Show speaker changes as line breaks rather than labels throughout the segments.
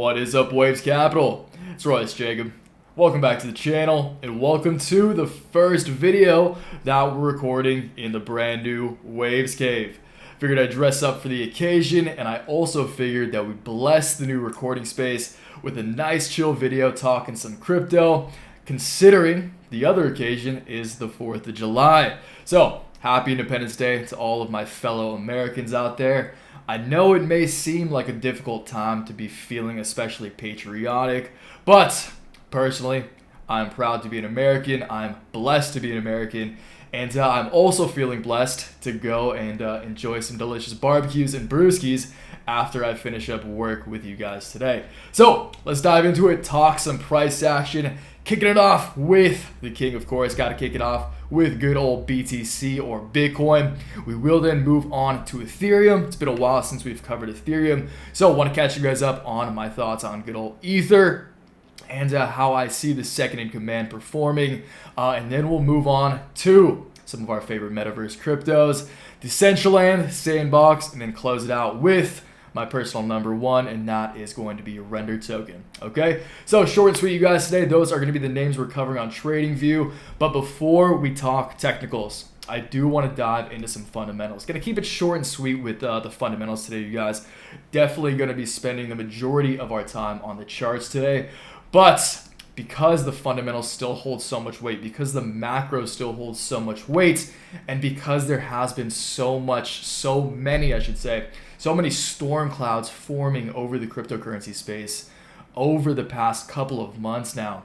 What is up, Waves Capital? It's Royce Jacob. Welcome back to the channel, and welcome to the first video that we're recording in the brand new Waves Cave. Figured I'd dress up for the occasion, and I also figured that we'd bless the new recording space with a nice chill video talking some crypto, considering the other occasion is the 4th of July. So, happy Independence Day to all of my fellow Americans out there. I know it may seem like a difficult time to be feeling especially patriotic, but personally, I'm proud to be an American. I'm blessed to be an American, and I'm also feeling blessed to go and enjoy some delicious barbecues and brewskis after I finish up work with you guys today. So let's dive into it, talk some price action, kicking it off with the king, of course. Got to kick it off with good old BTC or Bitcoin. We will then move on to Ethereum. It's been a while since we've covered Ethereum, so I want to catch you guys up on my thoughts on good old Ether and how I see the second in command performing. And then we'll move on to some of our favorite metaverse cryptos, Decentraland, Sandbox, and then close it out with my personal number one, and that is going to be a render token. Okay, so short and sweet, you guys, today. Those are going to be the names we're covering on TradingView. But before we talk technicals, I do want to dive into some fundamentals. Going to keep it short and sweet with the fundamentals today, you guys. Definitely going to be spending the majority of our time on the charts today. But because the fundamentals still hold so much weight, because the macro still holds so much weight, and because there has been so many storm clouds forming over the cryptocurrency space over the past couple of months now,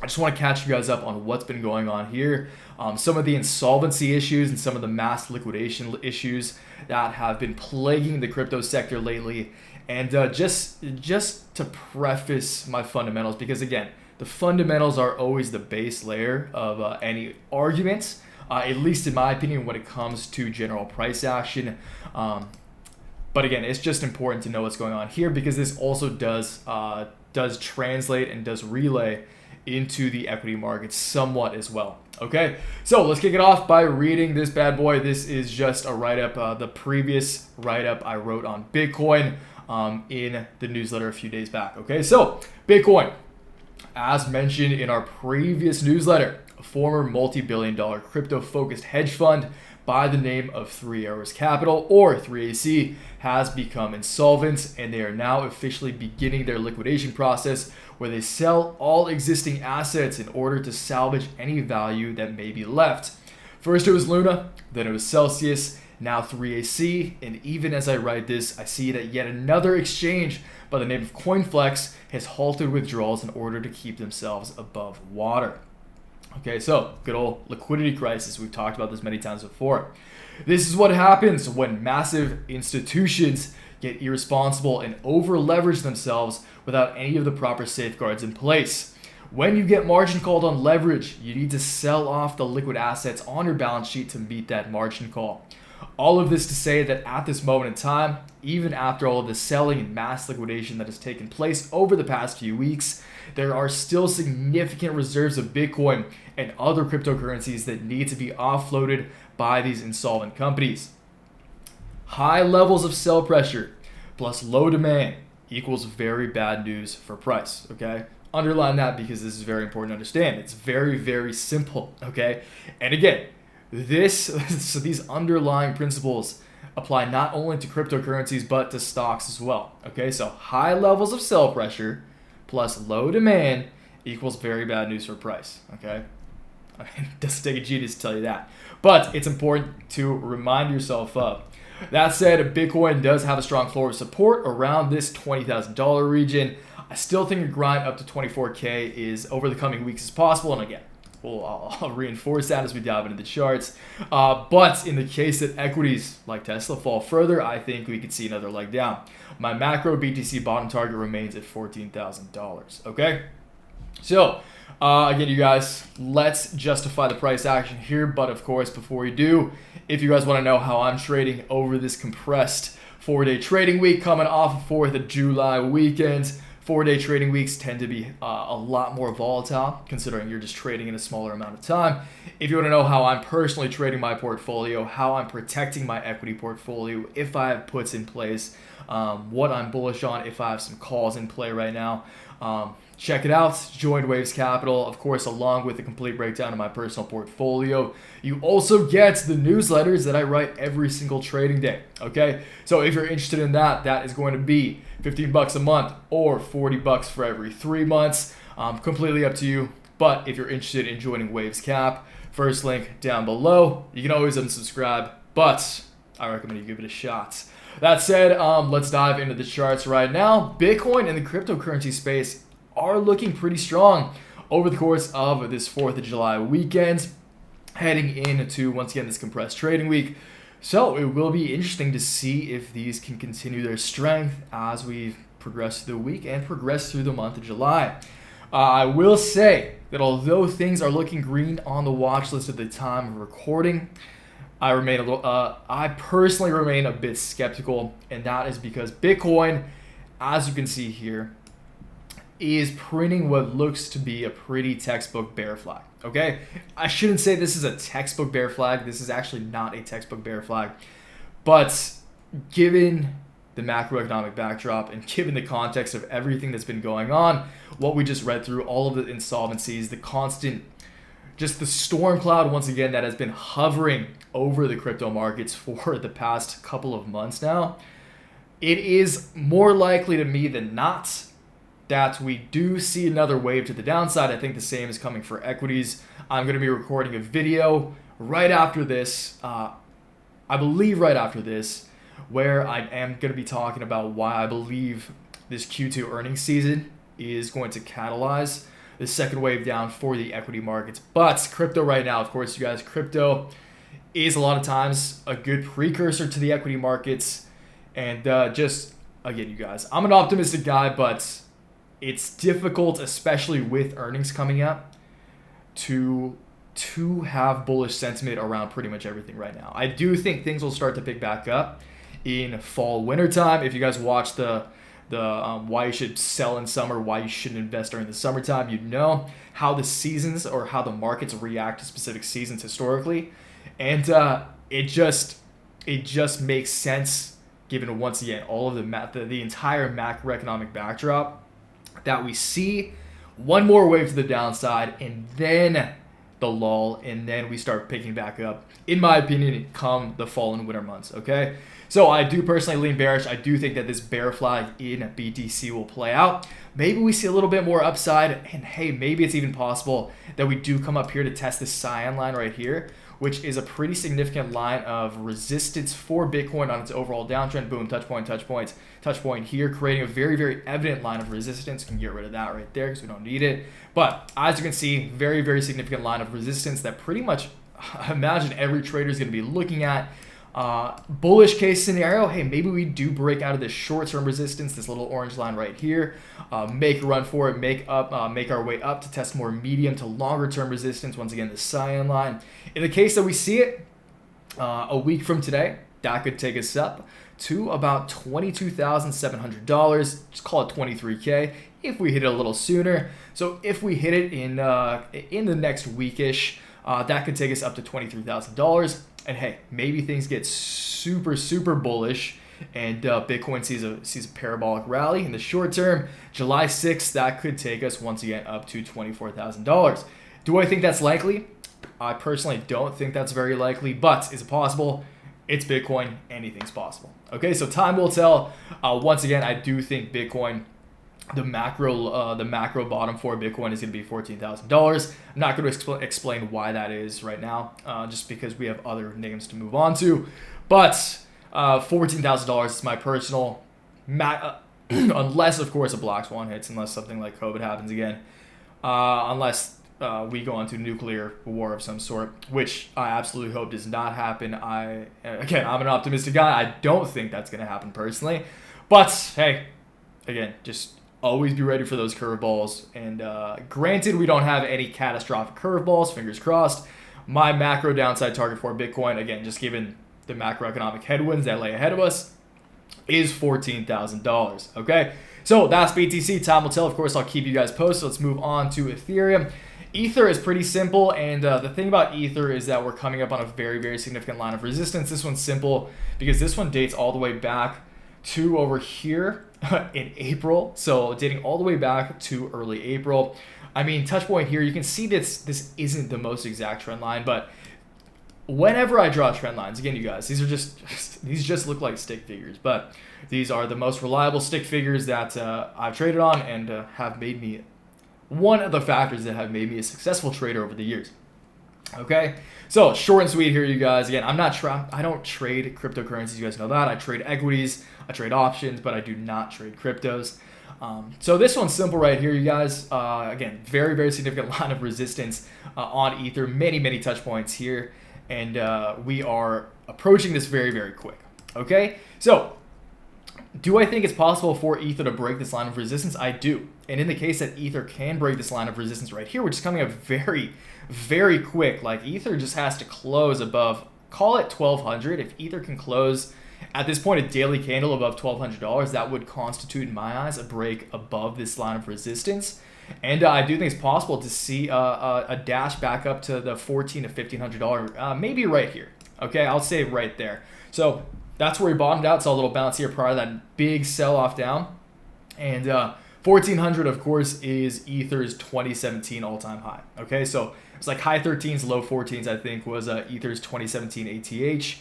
I just want to catch you guys up on what's been going on here. Some of the insolvency issues and some of the mass liquidation issues that have been plaguing the crypto sector lately. And just to preface my fundamentals, because again, the fundamentals are always the base layer of any arguments, at least in my opinion, when it comes to general price action. But again, it's just important to know what's going on here, because this also does translate and does relay into the equity markets somewhat as well. Okay, so let's kick it off by reading this bad boy. This is just a write-up, the previous write-up I wrote on Bitcoin in the newsletter a few days back. Okay, so Bitcoin, as mentioned in our previous newsletter, a former multi-billion-dollar crypto-focused hedge fund by the name of 3 Arrows Capital, or 3AC, has become insolvent, and they are now officially beginning their liquidation process, where they sell all existing assets in order to salvage any value that may be left. First it was Luna, then it was Celsius, now 3AC, and even as I write this, I see that yet another exchange by the name of CoinFlex has halted withdrawals in order to keep themselves above water. Okay, so good old liquidity crisis. We've talked about this many times before. This is what happens when massive institutions get irresponsible and over-leverage themselves without any of the proper safeguards in place. When you get margin called on leverage, you need to sell off the liquid assets on your balance sheet to meet that margin call. All of this to say that at this moment in time, even after all of the selling and mass liquidation that has taken place over the past few weeks, there are still significant reserves of Bitcoin and other cryptocurrencies that need to be offloaded by these insolvent companies. High levels of sell pressure plus low demand equals very bad news for price, okay? Underline that, because this is very important to understand. It's very, very simple, okay? And again, these underlying principles apply not only to cryptocurrencies but to stocks as well. Okay, so high levels of sell pressure plus low demand equals very bad news for price. Okay, I mean, it doesn't take a genius to tell you that, but it's important to remind yourself of. That said, Bitcoin does have a strong floor of support around this $20,000 region. I still think a grind up to 24K is over the coming weeks is possible, and again, I'll reinforce that as we dive into the charts. But in the case that equities like Tesla fall further, I think we could see another leg down. My macro BTC bottom target remains at $14,000. Okay? So, again, you guys, let's justify the price action here. But of course, before we do, if you guys want to know how I'm trading over this compressed 4-day trading week coming off of 4th of July weekend, 4-day trading weeks tend to be a lot more volatile, considering you're just trading in a smaller amount of time. If you want to know how I'm personally trading my portfolio, how I'm protecting my equity portfolio, if I have puts in place, what I'm bullish on if I have some calls in play right now. Check it out. Join Waves Capital, of course, along with the complete breakdown of my personal portfolio. You also get the newsletters that I write every single trading day. Okay, so if you're interested in that, that is going to be $15 a month or $40 for every 3 months. Completely up to you. But if you're interested in joining Waves Cap, first link down below. You can always unsubscribe, but I recommend you give it a shot. That said, let's dive into the charts right now. Bitcoin and the cryptocurrency space are looking pretty strong over the course of this 4th of July weekend, heading into, once again, this compressed trading week. So it will be interesting to see if these can continue their strength as we progress through the week and progress through the month of July. I will say that although things are looking green on the watch list at the time of recording, I personally remain a bit skeptical, and that is because Bitcoin, as you can see here, is printing what looks to be a pretty textbook bear flag. Okay, I shouldn't say this is a textbook bear flag. This is actually not a textbook bear flag, but given the macroeconomic backdrop and given the context of everything that's been going on, what we just read through, all of the insolvencies, the constant, just the storm cloud once again that has been hovering over the crypto markets for the past couple of months now, it is more likely to me than not that we do see another wave to the downside. I think the same is coming for equities. I'm going to be recording a video right after this, I believe right after this, where I am going to be talking about why I believe this Q2 earnings season is going to catalyze the second wave down for the equity markets. But crypto right now, of course, you guys, crypto is a lot of times a good precursor to the equity markets. And just, again, you guys, I'm an optimistic guy, but it's difficult, especially with earnings coming up, to have bullish sentiment around pretty much everything right now. I do think things will start to pick back up in fall, winter time. If you guys watch the why you should sell in summer, why you shouldn't invest during the summertime, you know how the seasons or how the markets react to specific seasons historically, and it just makes sense given, once again, all of the entire macroeconomic backdrop, that we see one more wave to the downside and then the lull, and then we start picking back up, in my opinion, come the fall and winter months. Okay, so I do personally lean bearish. I do think that this bear flag in BTC will play out. Maybe we see a little bit more upside, and hey, maybe it's even possible that we do come up here to test this cyan line right here, which is a pretty significant line of resistance for Bitcoin on its overall downtrend. Boom, touch point here, creating a very, very evident line of resistance. We can get rid of that right there because we don't need it. But as you can see, very, very significant line of resistance that pretty much, I imagine, every trader is going to be looking at. Bullish case scenario, hey, maybe we do break out of this short-term resistance, this little orange line right here, make a run for it, make our way up to test more medium to longer-term resistance. Once again, the cyan line. In the case that we see it a week from today, that could take us up to about $22,700. Just call it 23K if we hit it a little sooner. So if we hit it in the next weekish, that could take us up to $23,000. And hey, maybe things get super, super bullish and Bitcoin sees a parabolic rally in the short term. July 6th, that could take us once again up to $24,000. Do I think that's likely? I personally don't think that's very likely, but is it possible? It's Bitcoin. Anything's possible. Okay, so time will tell. Once again, I do think Bitcoin, the macro bottom for Bitcoin is going to be $14,000. I'm not going to explain why that is right now, just because we have other names to move on to. But $14,000 is my personal, unless of course a black swan hits, unless something like COVID happens again, unless we go into nuclear war of some sort, which I absolutely hope does not happen. I'm an optimistic guy. I don't think that's going to happen personally, but hey, again, just always be ready for those curveballs. And granted, we don't have any catastrophic curveballs, fingers crossed. My macro downside target for Bitcoin, again, just given the macroeconomic headwinds that lay ahead of us, is $14,000. Okay, so that's BTC. Time will tell. Of course, I'll keep you guys posted. Let's move on to Ethereum. Ether is pretty simple, and the thing about Ether is that we're coming up on a very, very significant line of resistance. This one's simple because this one dates all the way back to over here in April. So dating all the way back to early April. I mean, touch point here, you can see this isn't the most exact trend line, but whenever I draw trend lines, again, you guys, these just look like stick figures, but these are the most reliable stick figures that I've traded on and have made me one of the factors that have made me a successful trader over the years. Okay, so short and sweet here, you guys. Again, I don't trade cryptocurrencies. You guys know that. I trade equities, I trade options, but I do not trade cryptos. So this one's simple right here, you guys. Again, very, very significant line of resistance on Ether. Many touch points here. And we are approaching this very, very quick. Okay, so do I think it's possible for Ether to break this line of resistance? I do. And in the case that Ether can break this line of resistance right here, which is coming up very, very quick, like Ether just has to close above, call it 1,200. If Ether can close at this point a daily candle above $1,200, that would constitute, in my eyes, a break above this line of resistance. And I do think it's possible to see a dash back up to the $1,400 to $1,500, maybe right here. Okay, I'll say right there. So that's where we bottomed out. Saw a little bounce here prior to that big sell-off down. And 1,400, of course, is Ether's 2017 all-time high. Okay, so it's like high 13s, low 14s, I think, was Ether's 2017 ATH.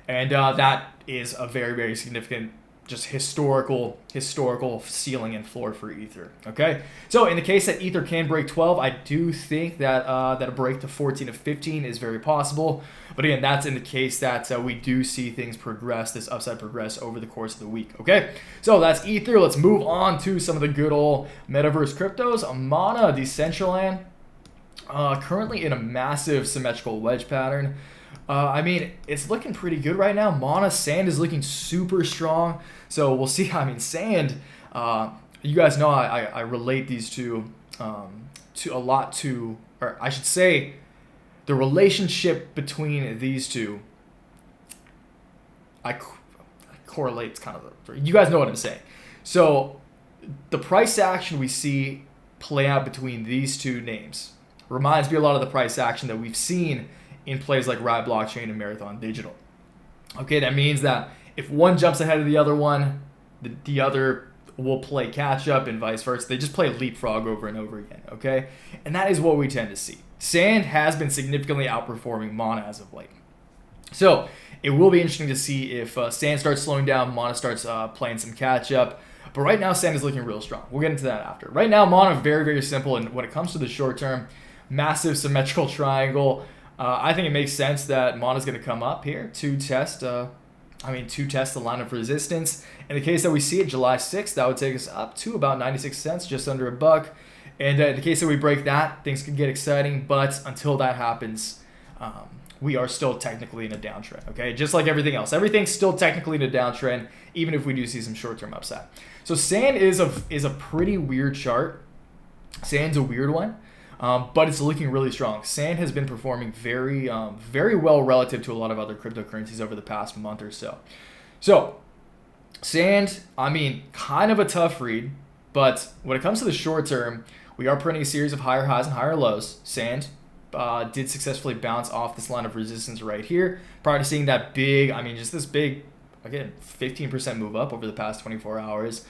And that is a very, very significant just historical ceiling and floor for Ether. Okay, so in the case that Ether can break 12, I do think that that a break to 14 to 15 is very possible. But again, that's in the case that we do see things progress, this upside progress over the course of the week. Okay, so that's Ether. Let's move on to some of the good old metaverse cryptos. Mana, Decentraland, currently in a massive symmetrical wedge pattern. I mean, it's looking pretty good right now. Mana, Sand is looking super strong. So we'll see. I mean, Sand, you guys know I relate these two to a lot to, or I should say, the relationship between these two. I correlates kind of, you guys know what I'm saying. So the price action we see play out between these two names reminds me a lot of the price action that we've seen in plays like Riot Blockchain and Marathon Digital. Okay, that means that if one jumps ahead of the other one, the other will play catch up and vice versa. They just play leapfrog over and over again, okay? And that is what we tend to see. Sand has been significantly outperforming Mana as of late. So it will be interesting to see if Sand starts slowing down, Mana starts playing some catch up. But right now, Sand is looking real strong. We'll get into that after. Right now, Mana, very, very simple. And when it comes to the short term, massive symmetrical triangle, I think it makes sense that Mana is going to come up here to test the line of resistance. In the case that we see it July 6th, that would take us up to about 96 cents, just under $1. And in the case that we break that, things could get exciting. But until that happens, we are still technically in a downtrend. Okay, just like everything else, everything's still technically in a downtrend, even if we do see some short-term upside. So Sand is a pretty weird chart. Sand's a weird one. But it's looking really strong. Sand has been performing very well relative to a lot of other cryptocurrencies over the past month or so. So, Sand, I mean, kind of a tough read, but when it comes to the short term, we are printing a series of higher highs and higher lows. Sand did successfully bounce off this line of resistance right here prior to seeing that big, I mean, just this big, again, 15% move up over the past 24 hours.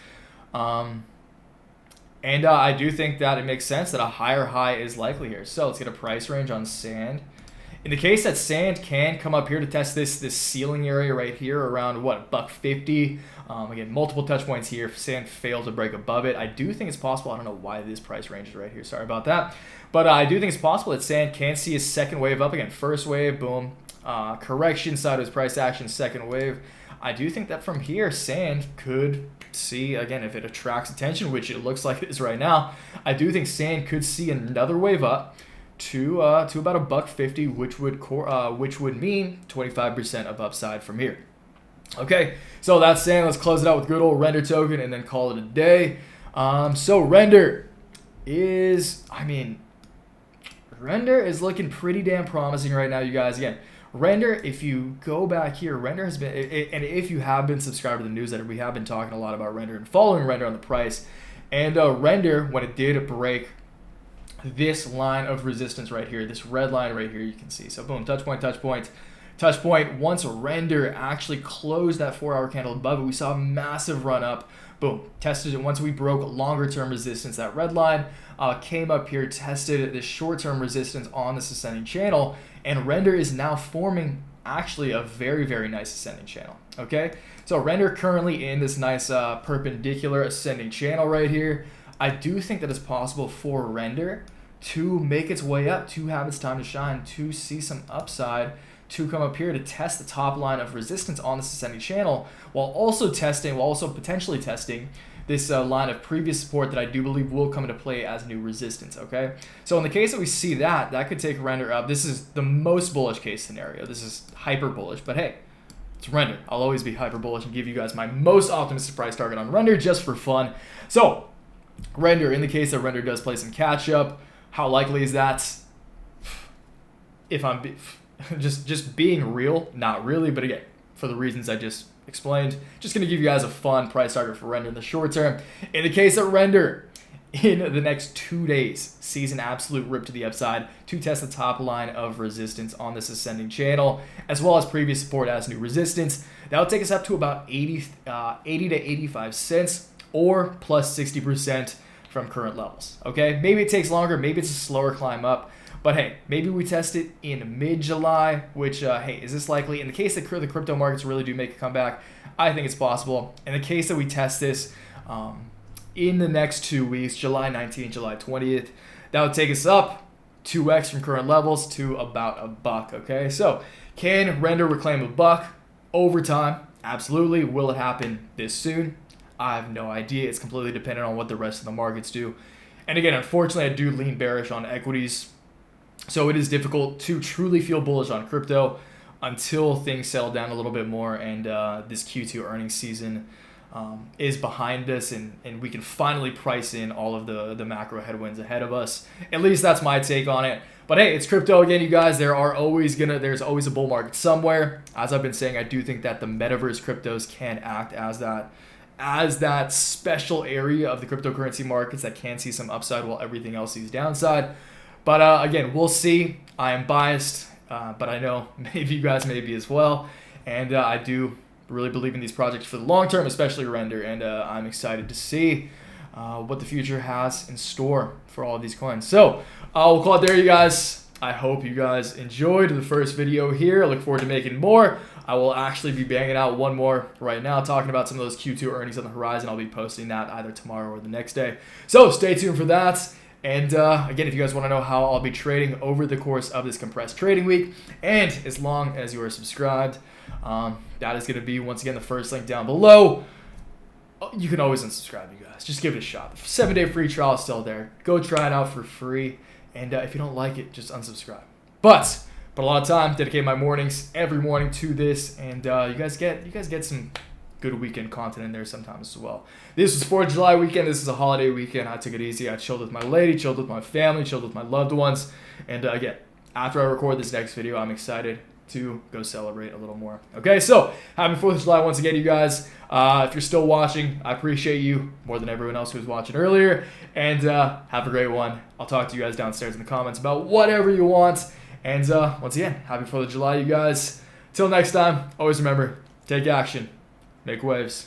And I do think that it makes sense that a higher high is likely here. So let's get a price range on Sand. In the case that Sand can come up here to test this ceiling area right here around what, $1.50. Again, multiple touch points here. If Sand failed to break above it, I do think it's possible. I don't know why this price range is right here. Sorry about that. But I do think it's possible that Sand can see a second wave up again. First wave, boom. Correction, sideways price action, second wave. I do think that from here, Sand could see, again, if it attracts attention, which it looks like it is right now, I do think Sand could see another wave up to about $1.50, which would mean 25% of upside from here. Okay, so that's Sand. Let's close it out with good old Render token and then call it a day. So Render is looking pretty damn promising right now, you guys. Again, Render, if you go back here, Render has been, and if you have been subscribed to the newsletter, we have been talking a lot about Render and following Render on the price. And Render, when it did break this line of resistance right here, this red line right here, you can see. So boom, touch point, touch point. Once render actually closed that 4-hour candle above it, we saw a massive run up. Boom, tested it. Once we broke longer term resistance, that red line came up here, tested this short term resistance on this ascending channel, and render is now forming actually a very, very nice ascending channel. Okay, so render currently in this nice perpendicular ascending channel right here. I do think that it's possible for render to make its way up, to have its time to shine, to see some upside, to come up here to test the top line of resistance on this ascending channel, while also potentially testing this line of previous support that I do believe will come into play as new resistance. Okay, so in the case that we see that could take render up. This is the most bullish case scenario. This is hyper bullish, but hey, it's render. I'll always be hyper bullish and give you guys my most optimistic price target on render just for fun. So render, in the case that render does play some catch up, how likely is that? If I'm just being real, not really, but again, for the reasons I just explained, just going to give you guys a fun price target for render in the short term. In the case that render in the next 2 days sees an absolute rip to the upside to test the top line of resistance on this ascending channel, as well as previous support as new resistance, that will take us up to about 80 to 85 cents, or plus 60% from current levels. Okay, maybe it takes longer, maybe it's a slower climb up, but hey, maybe we test it in mid-July, which, hey, is this likely? In the case that the crypto markets really do make a comeback, I think it's possible. In the case that we test this in the next 2 weeks, July 19th, July 20th, that would take us up 2x from current levels to about $1, okay? So can render reclaim $1 over time? Absolutely. Will it happen this soon? I have no idea. It's completely dependent on what the rest of the markets do. And again, unfortunately, I do lean bearish on equities. So it is difficult to truly feel bullish on crypto until things settle down a little bit more and this Q2 earnings season is behind us, and we can finally price in all of the macro headwinds ahead of us. At least that's my take on it. But hey, it's crypto again, you guys. There's always a bull market somewhere. As I've been saying, I do think that the metaverse cryptos can act as that special area of the cryptocurrency markets that can see some upside while everything else sees downside. But again, we'll see. I am biased, but I know maybe you guys may be as well. And I do really believe in these projects for the long term, especially render. And I'm excited to see what the future has in store for all of these coins. So we'll call it there, you guys. I hope you guys enjoyed the first video here. I look forward to making more. I will actually be banging out one more right now, talking about some of those Q2 earnings on the horizon. I'll be posting that either tomorrow or the next day. So stay tuned for that. And again, if you guys want to know how I'll be trading over the course of this compressed trading week, and as long as you are subscribed, that is going to be, once again, the first link down below. You can always unsubscribe, you guys. Just give it a shot. The 7-day free trial is still there. Go try it out for free. And if you don't like it, just unsubscribe. But a lot of time, dedicate my mornings every morning to this, and you guys get some good weekend content in there sometimes as well. This was 4th of July weekend. This is a holiday weekend. I took it easy. I chilled with my lady, chilled with my family, chilled with my loved ones. And again, after I record this next video, I'm excited to go celebrate a little more. Okay, so happy 4th of July once again, you guys. If you're still watching, I appreciate you more than everyone else who was watching earlier. And have a great one. I'll talk to you guys downstairs in the comments about whatever you want. And once again, happy 4th of July, you guys. Till next time, always remember, take action. Make waves.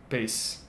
Peace.